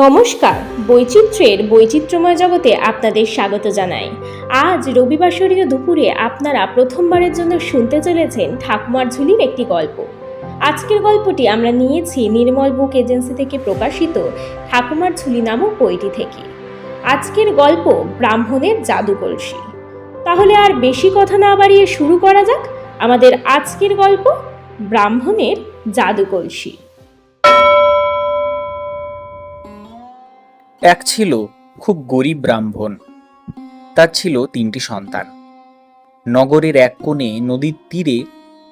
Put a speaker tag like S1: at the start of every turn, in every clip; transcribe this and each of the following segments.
S1: নমস্কার, বৈচিত্র্যের বৈচিত্র্যময় জগতে আপনাদের স্বাগত জানাই। আজ রবিবাসরীয় দুপুরে আপনারা প্রথমবারের জন্য শুনতে চলেছেন ঠাকুমার ঝুলির একটি গল্প। আজকের গল্পটি আমরা নিয়েছি নির্মল বুক এজেন্সি থেকে প্রকাশিত ঠাকুমার ঝুলি নামক বইটি থেকে। আজকের গল্প ব্রাহ্মণের জাদু কলসি। তাহলে আর বেশি কথা না বাড়িয়ে শুরু করা যাক আমাদের আজকের গল্প ব্রাহ্মণের জাদু কলসি।
S2: এক ছিল খুব গরিব ব্রাহ্মণ। তার ছিল 3টি সন্তান। নগরের এক কোণে নদীর তীরে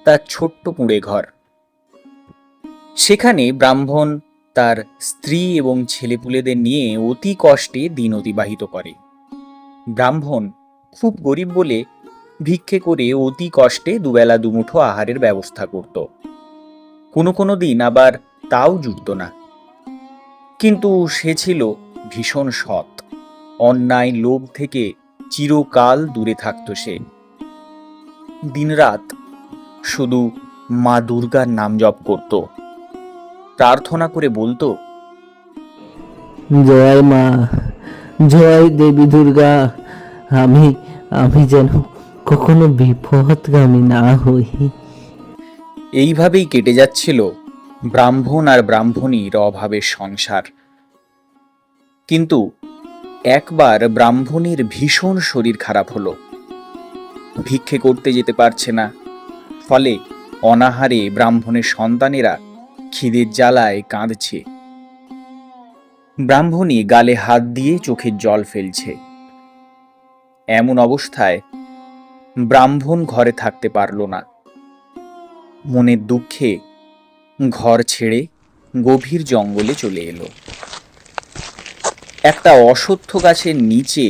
S2: তার ছোট্ট কুঁড়ে ঘর। সেখানে ব্রাহ্মণ তার স্ত্রী এবং ছেলেপুলেদের নিয়ে অতি কষ্টে দিন অতিবাহিত করে। ব্রাহ্মণ খুব গরিব বলে ভিক্ষে করে অতি কষ্টে দুবেলা দুমুঠো আহারের ব্যবস্থা করত। কোনো কোনো দিন আবার তাও জুটত না। কিন্তু সে ছিল ভীষণ সৎ। অন্যায় লোভ থেকে চিরকাল দূরে থাকত সে। দিনরাত শুধু মা দুর্গার নাম জপ করত, প্রার্থনা করে বলতো,
S3: জয় মা, জয় দেবী দুর্গা, আমি আমি যেন কখনো বিপদগামী না হই।
S2: এইভাবেই কেটে যাচ্ছিল ব্রাহ্মণ আর ব্রাহ্মণীর অভাবের সংসার। কিন্তু একবার ব্রাহ্মণীর ভীষণ শরীর খারাপ হলো। ভিক্ষে করতে যেতে পারছে না। ফলে অনাহারে ব্রাহ্মণের সন্তানেরা খিদের জ্বালায় কাঁদছে। ব্রাহ্মণী গালে হাত দিয়ে চোখের জল ফেলছে। এমন অবস্থায় ব্রাহ্মণ ঘরে থাকতে পারল না। মনের দুঃখে ঘর ছেড়ে গভীর জঙ্গলে চলে এলো। একটা অশ্বত্থ গাছের নিচে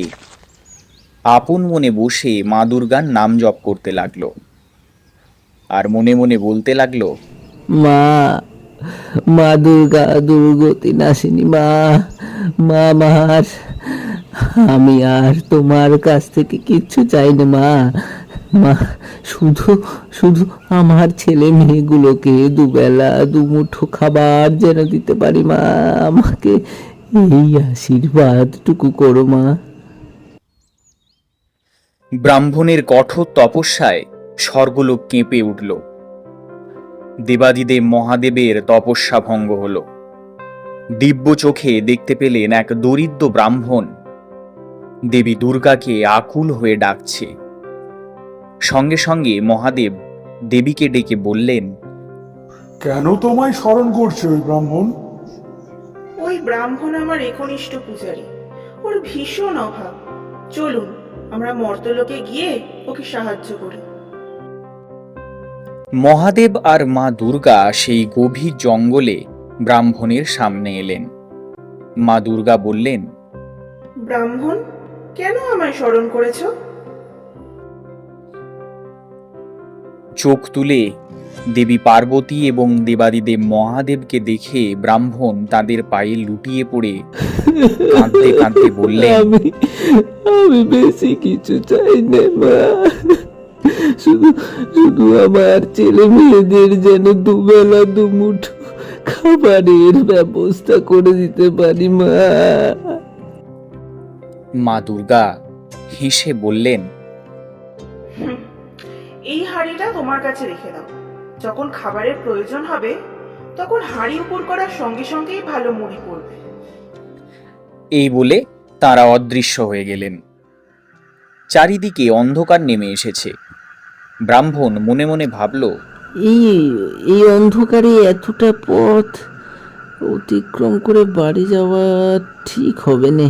S2: আপন মনে বসে মা দুর্গার নাম জপ করতে লাগলো আর মনে মনে বলতে লাগলো,
S3: মা, মা দুর্গা, দুর্গতি নাশিনী মা, মা আমার, আমি আর তোমার কাছ থেকে কিচ্ছু চাই না মা। মা, শুধু শুধু আমার ছেলে মেয়েগুলোকে দুবেলা দুমুঠো খাবার যেন দিতে পারি মা। আমাকে এই আশীর্বাদটুকু করো মা।
S2: ব্রাহ্মণের কঠোর তপস্যায় স্বর্গলোক কেঁপে উঠল। দেবাদিদেব মহাদেবের তপস্যা ভঙ্গ হল। দিব্য চোখে দেখতে পেলেন এক দরিদ্র ব্রাহ্মণ দেবী দুর্গাকে আকুল হয়ে ডাকছে। সঙ্গে সঙ্গে মহাদেব দেবীকে ডেকে বললেন,
S4: কেন তোমায় স্মরণ করছে ওই ব্রাহ্মণ?
S5: ওই ব্রাহ্মণ আমার একনিষ্ঠ পূজারী, ওর ভীষণ অভাব। চলুন আমরা মর্তলোকে গিয়ে ওকে সাহায্য করি।
S2: মহাদেব আর মা দুর্গা সেই গভীর জঙ্গলে ব্রাহ্মণের সামনে এলেন। মা দুর্গা বললেন,
S5: ব্রাহ্মণ, কেন আমায় স্মরণ করেছ?
S2: চোখ তুলে দেবী পার্বতী এবং দেবাদিদেব মহাদেবকে দেখে ব্রাহ্মণ তাদের পায়ে লুটিয়ে পড়ে কাঁদতে কাঁদতে বললেন,
S3: আমি বেশি কিছু চাই না মা, শুধু শুধু আমার ছেলে মেয়েদের যেন দুবেলা দুমুঠো খাবারের ব্যবস্থা করে দিতে পারি মা।
S2: মা দুর্গা হেসে বললেন,
S5: এই হাঁড়িটা তোমার কাছে রেখে দাও। যখন খাবারের প্রয়োজন হবে তখন হাঁড়ি উপর করার সঙ্গে সঙ্গেই ভালো মুড়ি পড়বে।
S2: এই বলে তারা অদৃশ্য হয়ে গেলেন। চারিদিকে অন্ধকার নেমে এসেছে। ব্রাহ্মণ মনে মনে ভাবল,
S3: এই এই অন্ধকারে এতটা পথ অতিক্রম করে বাড়ি যাওয়া ঠিক হবে না।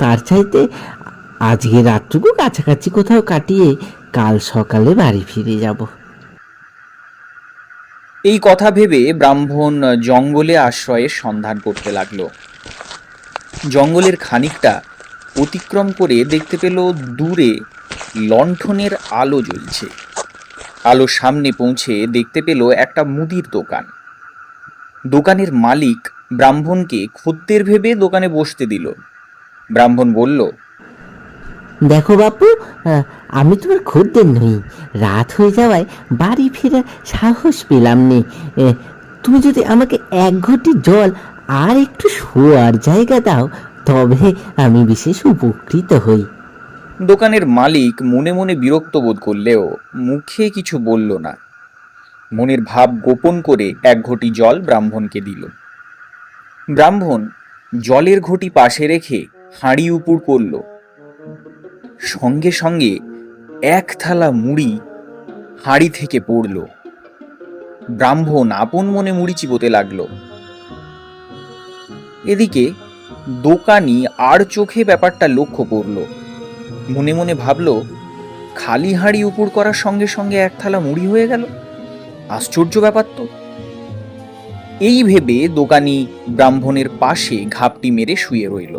S3: তার চাইতে আজকে রাতটুকু কাছাকাছি কোথাও কাটিয়ে কাল সকালে বাড়ি ফিরে যাব।
S2: এই কথা ভেবে ব্রাহ্মণ জঙ্গলে আশ্রয়ের সন্ধান করতে লাগলো। জঙ্গলের খানিকটা অতিক্রম করে দেখতে পেল দূরে লণ্ঠনের আলো জ্বলছে। আলোর সামনে পৌঁছে দেখতে পেল একটা মুদির দোকান। দোকানের মালিক ব্রাহ্মণকে খদ্দের ভেবে দোকানে বসতে দিল। ব্রাহ্মণ বলল,
S3: দেখো বাপু, আমি তোমার খদ্দের নই। রাত হয়ে যাওয়ায় বাড়ি ফেরার সাহস পেলাম নে। তুমি যদি আমাকে 1 ঘটি জল আর একটু শোয়ার জায়গা দাও, তবে আমি বিশেষ উপকৃত হই।
S2: দোকানের মালিক মনে মনে বিরক্ত বোধ করলেও মুখে কিছু বলল না। মনের ভাব গোপন করে এক ঘটি জল ব্রাহ্মণকে দিল। ব্রাহ্মণ জলের ঘটি পাশে রেখে হাঁড়ি উপুর করল। সঙ্গে সঙ্গে এক থালা মুড়ি হাঁড়ি থেকে পড়ল। ব্রাহ্মণ আপন মনে মুড়ি চিবোতে লাগলো। এদিকে দোকানি আর চোখে ব্যাপারটা লক্ষ্য করল। মনে মনে ভাবল, খালি হাঁড়ি উপুর করার সঙ্গে সঙ্গে এক থালা মুড়ি হয়ে গেল, আশ্চর্য ব্যাপার তো। এই ভেবে দোকানি ব্রাহ্মণের পাশে ঘাপটি মেরে শুয়ে রইল।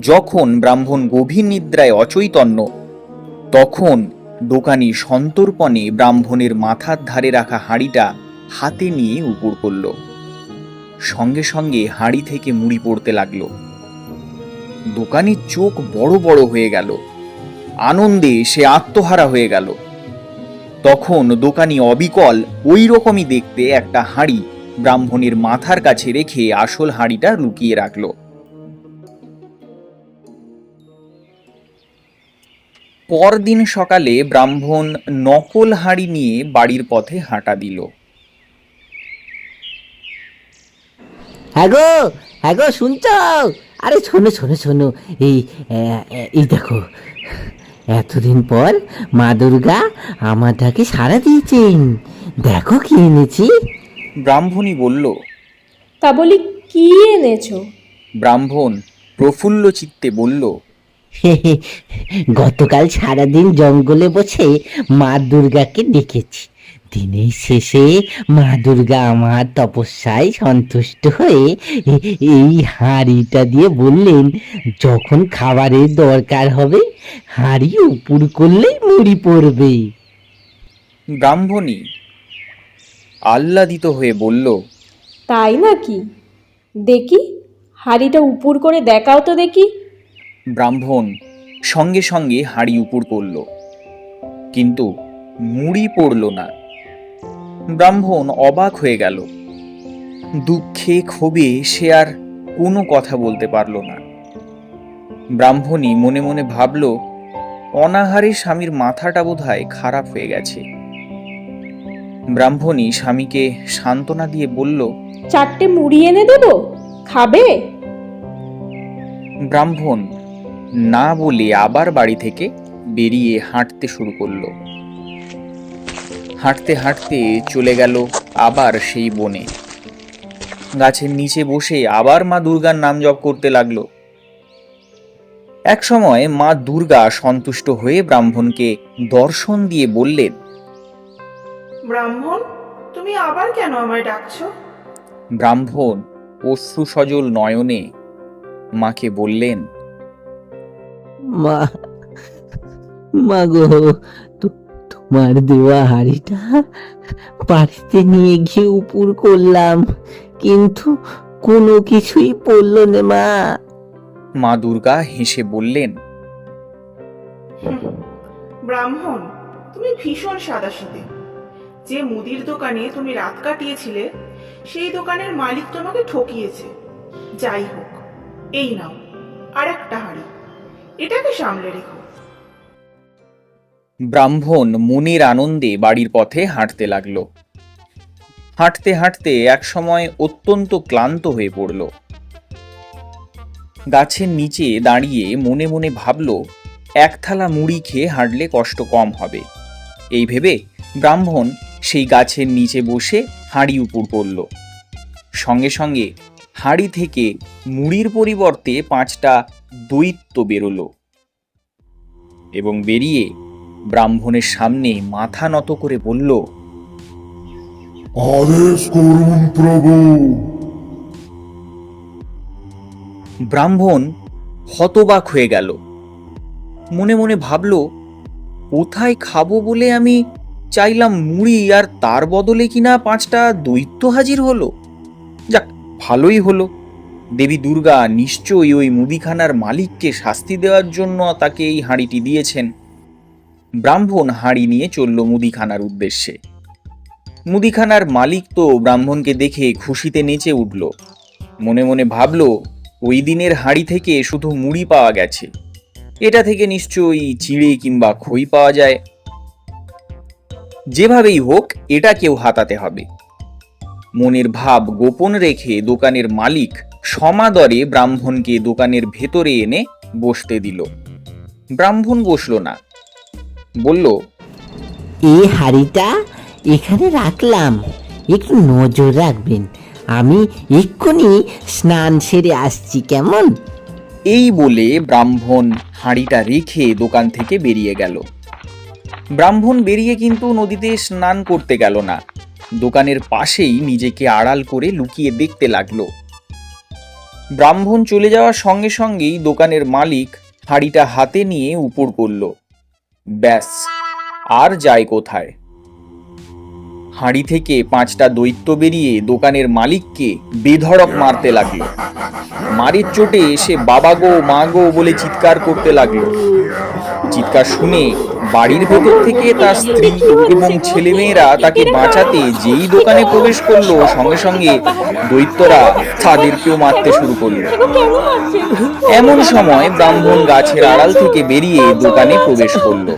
S2: যখন ব্রাহ্মণ গভীর নিদ্রায় অচৈতন্য, তখন দোকানি সন্তর্পণে ব্রাহ্মণের মাথার ধারে রাখা হাঁড়িটা হাতে নিয়ে উপুর করল। সঙ্গে সঙ্গে হাঁড়ি থেকে মুড়ি পড়তে লাগলো। দোকানির চোখ বড় বড় হয়ে গেল, আনন্দে সে আত্মহারা হয়ে গেল। তখন দোকানি অবিকল ওই রকমই দেখতে একটা হাঁড়ি ব্রাহ্মণের মাথার কাছে রেখে আসল হাঁড়িটা লুকিয়ে রাখল। পরদিন সকালে ব্রাহ্মণ নকল হাঁড়ি নিয়ে বাড়ির পথে হাঁটা দিল।
S3: হ্যাঁ গো শুনছ? আরে শোনো শোনো শোনো, এই দেখো, এতদিন পর মা দুর্গা আমাটাকে সাড়া দিয়েছেন। দেখো কি এনেছি।
S2: ব্রাহ্মণী বলল।
S1: তা বলি কি এনেছো?
S2: ব্রাহ্মণ প্রফুল্ল চিত্তে বলল,
S3: গতকাল সারাদিন জঙ্গলে বসে মা দুর্গাকে ডেকেছি। দিনের শেষে মা দুর্গা আমার তপস্যায় সন্তুষ্ট হয়ে এই হাঁড়িটা দিয়ে বললেন, যখন খাবারের দরকার হবে হাঁড়ি উপুর করলেই মুড়ি পড়বে।
S2: ব্রাহ্মণী আহ্লাদিত হয়ে বলল,
S1: তাই নাকি? দেখি, হাঁড়িটা উপুর করে দেখাও তো দেখি।
S2: ব্রাহ্মণ সঙ্গে সঙ্গে হাঁড়ি উপুর করল, কিন্তু মুড়ি পড়ল না। ব্রাহ্মণ অবাক হয়ে গেল। দুঃখে ক্ষোভে সে আর কোনো কথা বলতে পারল না। ব্রাহ্মণী মনে মনে ভাবল, অনাহারে স্বামীর মাথাটা বোধহয় খারাপ হয়ে গেছে। ব্রাহ্মণী স্বামীকে সান্ত্বনা দিয়ে বলল,
S1: 4টে মুড়ি এনে দেবো, খাবে?
S2: ব্রাহ্মণ না বলে আবার বাড়ি থেকে বেরিয়ে হাঁটতে শুরু করলো। হাঁটতে হাঁটতে চলে গেল আবার সেই বনে। গাছের নিচে বসে আবার মা দুর্গার নাম জপ করতে লাগলো। এক সময় মা দুর্গা সন্তুষ্ট হয়ে ব্রাহ্মণকে দর্শন দিয়ে বললেন,
S5: ব্রাহ্মণ, তুমি আবার কেন আমায় ডাকছো?
S2: ব্রাহ্মণ অশ্রু সজল নয়নে মাকে বললেন,
S3: মা মা গো, তোমার দেওয়া হাঁড়িটা বাড়িতে নিয়ে গিয়ে উপুর করলাম, কিন্তু কোনো কিছুই পড়লো না মা।
S2: মা দুর্গা হেসে বললেন,
S5: ব্রাহ্মণ, তুমি ভীষণ সাদাসিধে। যে মুদির দোকানে তুমি রাত কাটিয়েছিলে সেই দোকানের মালিক তোমাকে ঠকিয়েছে। যাই হোক, এই নাও আর একটা হাঁড়ি, এটাকে সামলে রেখো।
S2: ব্রাহ্মণ মনের আনন্দে বাড়ির পথে হাঁটতে লাগলো। হাঁটতে হাঁটতে এক সময় অত্যন্ত ক্লান্ত হয়ে পড়ল। গাছের নিচে দাঁড়িয়ে মনে মনে ভাবল, এক থালা মুড়ি খেয়ে হাঁটলে কষ্ট কম হবে। এই ভেবে ব্রাহ্মণ সেই গাছের নিচে বসে হাঁড়ি উপুর করল। সঙ্গে সঙ্গে হাঁড়ি থেকে মুড়ির পরিবর্তে 5টা দৈত্য বেরোলো এবং বেরিয়ে ব্রাহ্মণের সামনে মাথা নত করে বলল,
S4: আদেশ করুন প্রভু।
S2: ব্রাহ্মণ হতবাক হয়ে গেল। মনে মনে ভাবল, কোথায় খাবো বলে আমি চাইলাম মুড়ি, আর তার বদলে কিনা 5টা দৈত্য হাজির হলো। যাক, ভালোই হলো। দেবী দুর্গা নিশ্চয়ই ওই মুদিখানার মালিককে শাস্তি দেওয়ার জন্য তাকে এই হাঁড়িটি দিয়েছেন। ব্রাহ্মণ হাঁড়ি নিয়ে চলল মুদিখানার উদ্দেশ্যে। মুদিখানার মালিক তো ব্রাহ্মণকে দেখে খুশিতে নেচে উঠল। মনে মনে ভাবল, ওই দিনের হাঁড়ি থেকে শুধু মুড়ি পাওয়া গেছে, এটা থেকে নিশ্চয়ই চিড়ে কিংবা খই পাওয়া যায়। যেভাবেই হোক এটাকেও হাতাতে হবে। মনের ভাব গোপন রেখে দোকানের মালিক সমাদরে ব্রাহ্মণকে দোকানের ভেতরে এনে বসতে দিল। ব্রাহ্মণ বসল না, বলল,
S3: এই হাঁড়িটা এখানে রাখলাম, একটু নজর রাখবেন, আমি এক্ষুনি স্নান সেরে আসছি, কেমন?
S2: এই বলে ব্রাহ্মণ হাঁড়িটা রেখে দোকান থেকে বেরিয়ে গেল। ব্রাহ্মণ বেরিয়ে কিন্তু নদীতে স্নান করতে গেল না, দোকানের পাশেই নিজেকে আড়াল করে লুকিয়ে দেখতে লাগলো। ব্রাহ্মণ চলে যাওয়ার সঙ্গে সঙ্গেই দোকানের মালিক হাঁড়িটা হাতে নিয়ে উপর করল। ব্যাস, আর যায় কোথায়? হাঁড়ি থেকে 5টা দৈত্য বেরিয়ে দোকানের মালিককে বেধড়ক মারতে লাগলো। মারের চোটে সে বাবা গো মা গো বলে চিৎকার করতে লাগলো। চিৎকার শুনে বাড়ির ভেতর থেকে তার স্ত্রী এবং ছেলেমেয়েরা তাকে বাঁচাতে যেই দোকানে প্রবেশ করলো, সঙ্গে সঙ্গে দৈত্যরা তাদেরকেও মারতে শুরু করলো। এমন সময় ব্রাহ্মণ গাছের আড়াল থেকে বেরিয়ে দোকানে প্রবেশ করলো।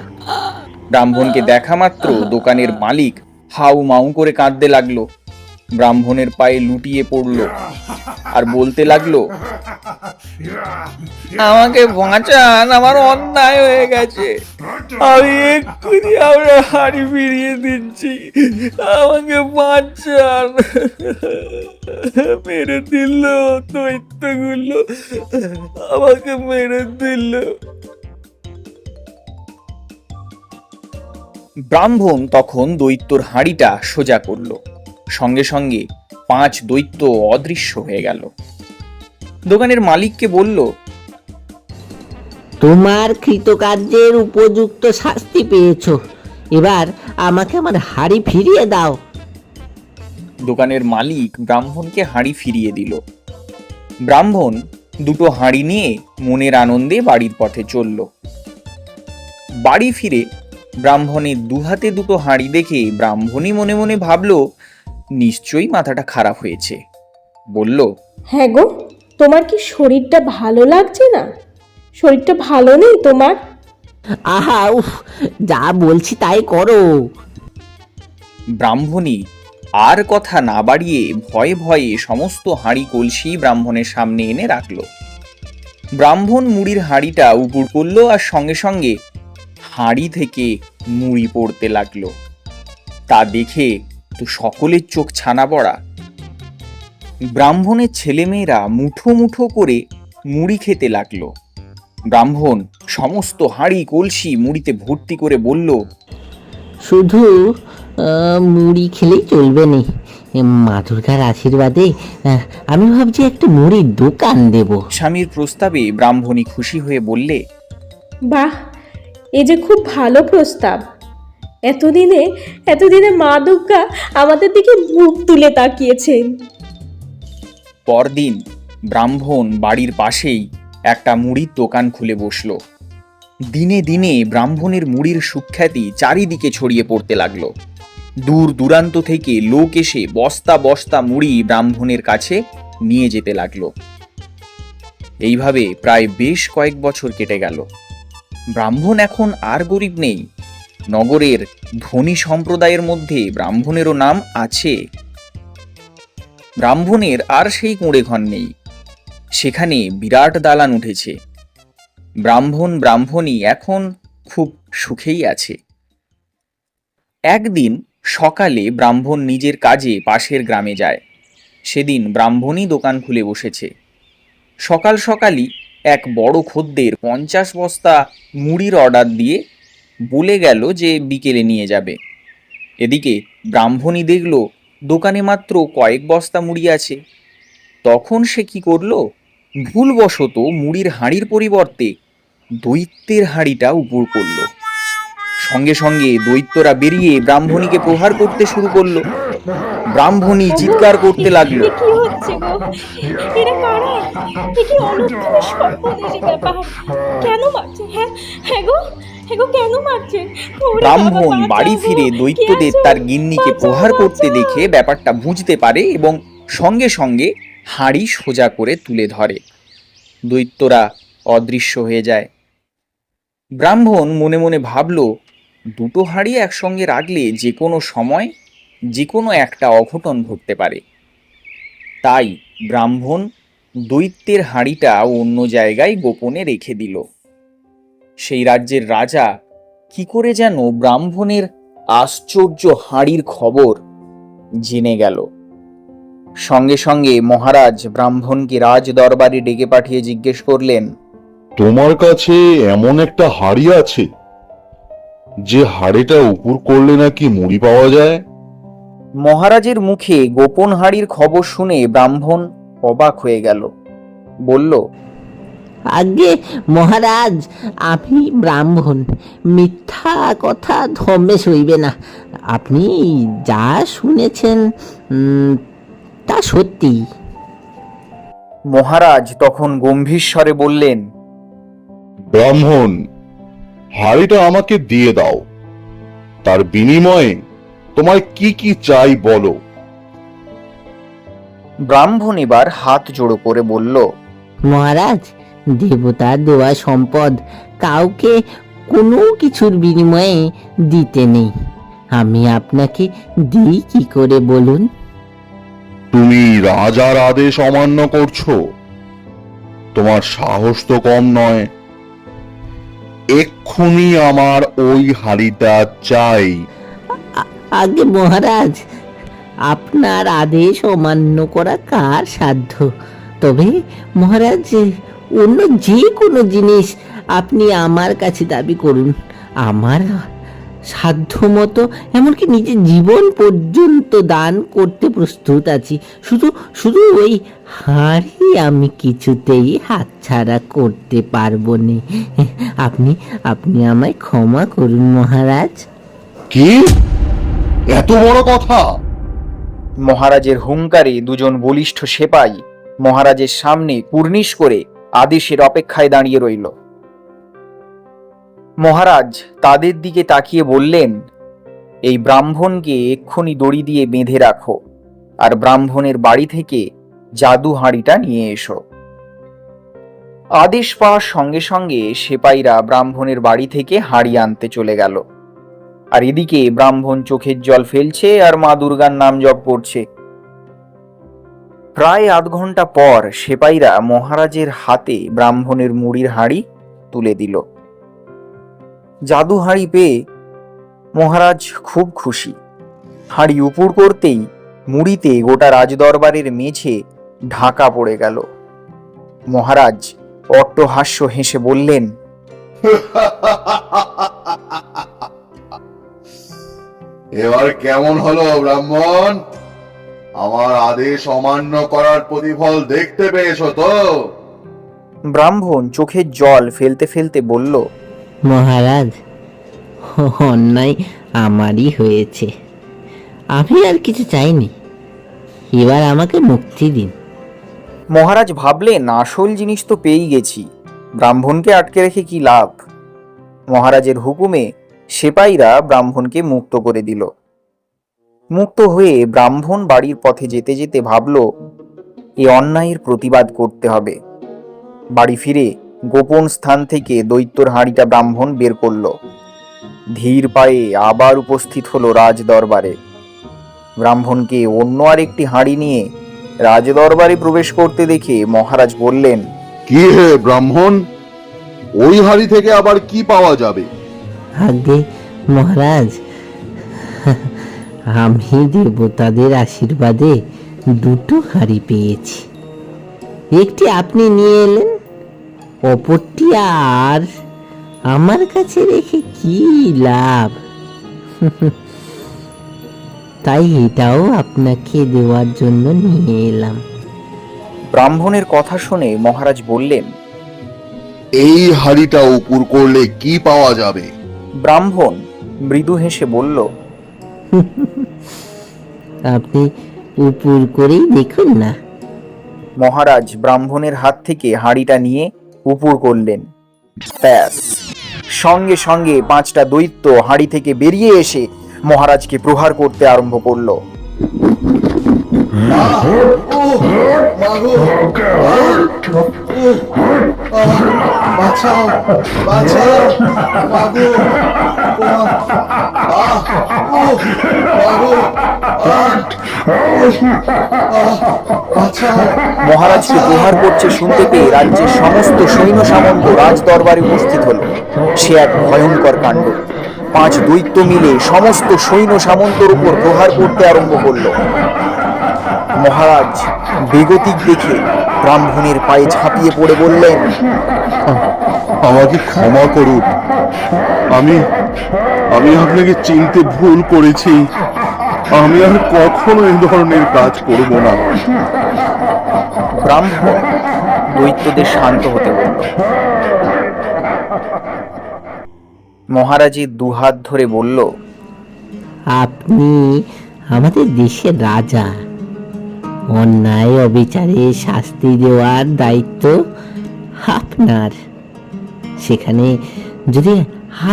S2: ব্রাহ্মণকে দেখা মাত্র দোকানের মালিক হাউ মাউ করে কাঁদতে লাগলো, ব্রাহ্মণের পায়ে লুটিয়ে পড়লো আর বলতে লাগলো, আমাকে বাঁচান, আমার অন্যায় হয়ে গেছে, আমি এক্ষুনি আমরা হাঁড়ি ফিরিয়ে দিচ্ছি, আমাকে বাঁচান। মেরে দিল দৈত্যগুলো, আমাকে মেরে দিল। ব্রাহ্মণ তখন দৈত্যর হাঁড়িটা সোজা করল, সঙ্গে সঙ্গে 5 দৈত্য অদৃশ্য হয়ে গেল। দোকানের মালিককে বলল,
S3: তোমার কৃতকার্যের উপযুক্ত শাস্তি পেয়েছো, এবার আমাকে আমার হাঁড়ি ফিরিয়ে দাও।
S2: দোকানের মালিক ব্রাহ্মণকে হাঁড়ি ফিরিয়ে দিল। ব্রাহ্মণ 2টো হাঁড়ি নিয়ে মনের আনন্দে বাড়ির পথে চলল। বাড়ি ফিরে ব্রাহ্মণের 2 হাতে 2টো হাঁড়ি দেখে ব্রাহ্মণই মনে মনে ভাবল, নিশ্চয়ই মাথাটা খারাপ হয়েছে। বলল,
S1: হ্যাঁ গো, তোমার কি শরীরটা ভালো লাগছে না? শরীরটা ভালো নেই তোমার?
S3: আহা উফ, যা বলছি তাই করো।
S2: ব্রাহ্মণী আর কথা না বাড়িয়ে ভয়ে ভয়ে সমস্ত হাঁড়ি কলসি ব্রাহ্মণের সামনে এনে রাখল। ব্রাহ্মণ মুড়ির হাঁড়িটা উপর করল আর সঙ্গে সঙ্গে হাঁড়ি থেকে মুড়ি পড়তে লাগলো। তা দেখে তো সকলের চোখ ছানা পড়া। ব্রাহ্মণের ছেলেমেয়েরা মুঠো মুঠো করে মুড়ি খেতে লাগলো। ব্রাহ্মণ সমস্ত হাঁড়ি কলসি মুড়িতে ভর্তি করে বলল,
S3: শুধু মুড়ি খেলেই চলবে না, মা দুর্গার আশীর্বাদে আমি ভাবছি একটা মুড়ির দোকান দেব।
S2: স্বামীর প্রস্তাবে ব্রাহ্মণী খুশি হয়ে বললে,
S1: বাহ, এ যে খুব ভালো প্রস্তাব। এতদিনে মা দুর্গা আমাদের দিকে মুখ তুলে তাকিয়েছেন।
S2: পরদিন ব্রাহ্মণ বাড়ির পাশেই একটা মুড়ির দোকান খুলে বসলো। দিনে দিনে ব্রাহ্মণের মুড়ির সুখ্যাতি চারিদিকে ছড়িয়ে পড়তে লাগলো। দূর দূরান্ত থেকে লোক এসে বস্তা বস্তা মুড়ি ব্রাহ্মণের কাছে নিয়ে যেতে লাগলো। এইভাবে প্রায় বেশ কয়েক বছর কেটে গেল। ব্রাহ্মণ এখন আর গরিব নেই। নগরের ধনী সম্প্রদায়ের মধ্যে ব্রাহ্মণেরও নাম আছে। ব্রাহ্মণের আর সেই কুঁড়ে ঘর নেই, সেখানে বিরাট দালান উঠেছে। ব্রাহ্মণ ব্রাহ্মণী এখন খুব সুখেই আছে। একদিন সকালে ব্রাহ্মণ নিজের কাজে পাশের গ্রামে যায়। সেদিন ব্রাহ্মণই দোকান খুলে বসেছে। সকাল সকালই এক বড় খদ্দের 50 বস্তা মুড়ির অর্ডার দিয়ে বলে গেল যে বিকেলে নিয়ে যাবে। এদিকে ব্রাহ্মণী দেখল দোকানে মাত্র কয়েক বস্তা মুড়ি আছে। তখন সে কি করলো, ভুলবশত মুড়ির হাঁড়ির পরিবর্তে দৈত্যের হাঁড়িটা উপর করলো। সঙ্গে সঙ্গে দৈত্যরা বেরিয়ে ব্রাহ্মণীকে প্রহার করতে শুরু করলো। ব্রাহ্মণী চিৎকার করতে লাগলো,
S1: কি হচ্ছে গো? এরা কারা? এ কি অলক্ষণে সর্বনেশে ব্যাপার? কেন মারছে? হ্যাঁ গো, কেন মারছে?
S2: ব্রাহ্মণ বাড়ি ফিরে দৈত্যদের তার গিন্নিকে প্রহার করতে দেখে ব্যাপারটা বুঝতে পারে এবং সঙ্গে সঙ্গে হাঁড়ি সোজা করে তুলে ধরে। দৈত্যরা অদৃশ্য হয়ে যায়। ব্রাহ্মণ মনে মনে ভাবল, দুটো হাঁড়ি একসঙ্গে রাখলে যে কোনো সময় যে কোনো একটা অঘটন ঘটতে পারে। তাই ব্রাহ্মণ দৈত্যের হাঁড়িটা অন্য জায়গায় গোপনে রেখে দিল। সেই রাজ্যের রাজা কি করে যেন ব্রাহ্মণের আশ্চর্য হাঁড়ির খবর জেনে গেল। সঙ্গে সঙ্গে মহারাজ ব্রাহ্মণকে রাজ দরবারে ডেকে পাঠিয়ে জিজ্ঞেস করলেন,
S6: তোমার কাছে এমন একটা হাড়ি আছে যে হাড়িটা উপর করলে নাকি মুড়ি পাওয়া যায়?
S2: মহারাজের মুখে গোপন হাঁড়ির খবর শুনে ব্রাহ্মণ অবাক হয়ে গেল। বলল,
S3: আগে মহারাজ, আপনি ব্রাহ্মণ, মিথ্যা কথা ধমে সইবে না। আপনি যা শুনেছেন তা সত্যি।
S2: মহারাজ তখন গম্ভীর স্বরে বললেন,
S6: ব্রাহ্মণ, হাড়িটা আমাকে দিয়ে দাও। তার বিনিময়ে তোমায় কি কি চাই বলো।
S2: ব্রাহ্মণ এবার হাত জোড়ো করে বলল,
S3: মহারাজ, দেবতার দেওয়া সম্পদ কাউকে কোনো কিছুর বিনিময়ে দিতে নেই। আমি আপনাকে দিই কি করে বলুন?
S6: তুমি রাজার আদেশ অমান্য করছো? তোমার সাহস তো কম নয়। এক্ষুনি আমার ওই হাড়িটা চাই।
S3: আগে মহারাজ, আপনার আদেশ অমান্য করা কার সাধ্য? তবে মহারাজ, অন্য যে কোনো জিনিস আপনি আমার কাছে দাবি করুন, আমার সাধ্য মতো, এমনকি নিজের জীবন পর্যন্ত দান করতে প্রস্তুত আছি। শুধু শুধু ওই হাঁড়ি আমি কিছুতেই হাতছাড়া করতে পারবো না। আপনি আপনি আমায় ক্ষমা করুন মহারাজ।
S6: কি এত বড় কথা?
S2: মহারাজের হুঙ্কারে দুজন বলিষ্ঠ সেপাই মহারাজের সামনে কুর্নিশ করে আদেশের অপেক্ষায় দাঁড়িয়ে রইল। মহারাজ তাদের দিকে তাকিয়ে বললেন, এই ব্রাহ্মণকে এক্ষুনি দড়ি দিয়ে বেঁধে রাখো, আর ব্রাহ্মণের বাড়ি থেকে জাদু হাঁড়িটা নিয়ে এসো। আদেশ পাওয়ার সঙ্গে সঙ্গে সেপাইরা ব্রাহ্মণের বাড়ি থেকে হাঁড়ি আনতে চলে গেল। আর এদিকে ব্রাহ্মণ চোখের জল ফেলছে আর মা দুর্গার নাম জপ করছে। প্রায় আধ ঘন্টা পর সেপাইরা মহারাজের হাতে ব্রাহ্মণের মুড়ির হাঁড়ি তুলে দিল। জাদু হাঁড়ি পেয়ে মহারাজ খুব খুশি। হাঁড়ি উপুর করতেই মুড়িতে গোটা রাজদরবারের মেঝে ঢাকা পড়ে গেল। মহারাজ অট্টহাস্য হেসে বললেন,
S6: এবার কেমন হলো ব্রাহ্মণ? আমার আদেশ অমান্য করার প্রতিফল দেখতে পেয়েছো তো?
S2: ব্রাহ্মণ চোখের জল ফেলতে ফেলতে বলল,
S3: মহারাজ, অন্যায় আমারই হয়েছে। আমি আর কিছু চাইনি, এবার আমাকে মুক্তি দিন।
S2: মহারাজ ভাবলেন, আসল জিনিস তো পেয়েই গেছি, ব্রাহ্মণকে আটকে রেখে কি লাভ। মহারাজের হুকুমে সেপাইরা ব্রাহ্মণকে মুক্ত করে দিল। মুক্ত হয়ে ব্রাহ্মণ বাড়ির পথে যেতে যেতে ভাবল, এই অন্যায়ের প্রতিবাদ করতে হবে। বাড়ি ফিরে গোপন স্থান থেকে দৈত্যর হাঁড়িটা ব্রাহ্মণ বের করল। ধীর পায়ে আবার উপস্থিত হলো রাজ দরবারে। ব্রাহ্মণকে অন্য আরেকটি হাঁড়ি নিয়ে রাজদরবারে প্রবেশ করতে দেখে মহারাজ বললেন,
S6: কি হে ব্রাহ্মণ, ওই হাড়ি থেকে আবার কি পাওয়া যাবে?
S3: আগে মহারাজ, আমি দেবতাদের আশীর্বাদে দুটো হাঁড়ি পেয়েছি। একটি আপনি নিয়ে এলেন, অপরটি আর আমার কাছে রেখে কি লাভ? তাই এটাও আপনাকে দেওয়ার জন্য নিয়ে এলাম।
S2: ব্রাহ্মণের কথা শুনে মহারাজ বললেন,
S6: এই হাড়িটা উপর করলে কি পাওয়া যাবে?
S2: ব্রাহ্মণ মৃদু হেসে বলল,
S3: আপনি উপর করেই দেখুন না।
S2: মহারাজ ব্রাহ্মণের হাত থেকে হাঁড়িটা নিয়ে উপুর করলেন। ব্যাস, সঙ্গে সঙ্গে 5টা দৈত্য হাঁড়ি থেকে বেরিয়ে এসে মহারাজকে প্রহার করতে আরম্ভ করলো।
S6: মাগো বাঁচাও বাঁচাও মাগো মাগো বাঁচাও।
S2: মহারাজকে প্রহার করছে শুনতে পেয়ে রাজ্যের সমস্ত সৈন্য সামন্ত রাজ দরবারে উপস্থিত হলো। সে এক ভয়ঙ্কর কাণ্ড। 5 দৈত্য মিলে সমস্ত সৈন্য সামন্তর উপর প্রহার করতে আরম্ভ করলো। মহারাজ বেগতিক দেখে ব্রাহ্মণের পায়ে ঝাঁপিয়ে পড়ে বললেন,
S7: আমাকে ক্ষমা করুন, আমি আমি আপনাকে চিনতে ভুল করেছি। আমি আর কখনো এই ধরনের কাজ করব না।
S2: ব্রাহ্মণ দৈত্যদের শান্ত হতে বলল। মহারাজের দুহাত ধরে বলল,
S3: আপনি আমাদের দেশের রাজা, অন্যায় অবিচারে শাস্তি দেওয়ার দায়িত্ব আপনার। সেখানে যদি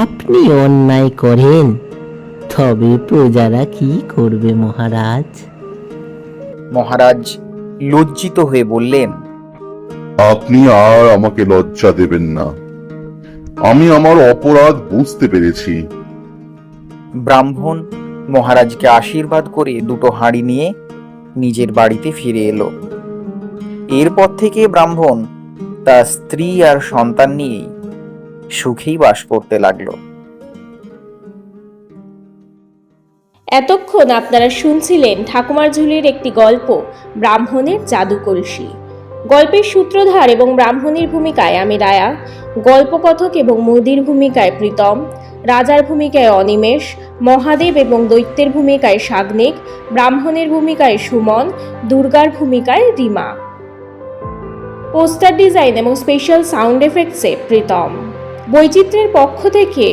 S3: আপনি অন্যায় করেন তবে প্রজারা কি করবে মহারাজ?
S2: মহারাজ লজ্জিত হয়ে বললেন,
S7: আপনি আর আমাকে লজ্জা দেবেন না। আমি আমার অপরাধ বুঝতে পেরেছি।
S2: ব্রাহ্মণ মহারাজকে আশীর্বাদ করে 2টো হাঁড়ি নিয়ে নিজের বাড়িতে ফিরে এলো। এরপর থেকে ব্রাহ্মণ তার স্ত্রী আর সন্তান নিয়েই সুখেই বাস করতে লাগলো।
S1: এতক্ষণ আপনারা শুনছিলেন ঠাকুমার ঝুলির একটি গল্প, ব্রাহ্মণের জাদু কলসি। গল্পের সূত্রধার এবং ব্রাহ্মণীর ভূমিকায় আমি রায়া, গল্পকথক এবং মুদির ভূমিকায় প্রীতম, রাজার ভূমিকায় অনিমেষ, মহাদেব এবং দৈত্যের ভূমিকায় সাগ্নিক, ব্রাহ্মণের ভূমিকায় সুমন, দুর্গার ভূমিকায় রিমা। পোস্টার ডিজাইন এবং স্পেশাল সাউন্ড এফেক্টসে প্রীতম। বৈচিত্র্যের পক্ষ থেকে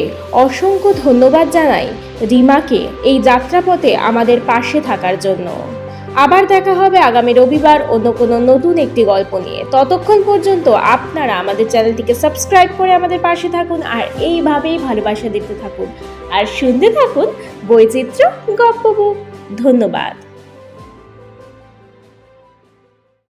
S1: অসংখ্য ধন্যবাদ জানাই রিমাকে এই যাত্রাপথে আমাদের পাশে থাকার জন্য। আবার দেখা হবে আগামী রবিবার অন্য কোনো নতুন একটি গল্প নিয়ে। ততক্ষণ পর্যন্ত আপনারা আমাদের চ্যানেলটিকে সাবস্ক্রাইব করে আমাদের পাশে থাকুন আর এইভাবেই ভালোবাসা দিতে থাকুন আর শুনতে থাকুন বৈচিত্র্য গপ্প বুক। ধন্যবাদ।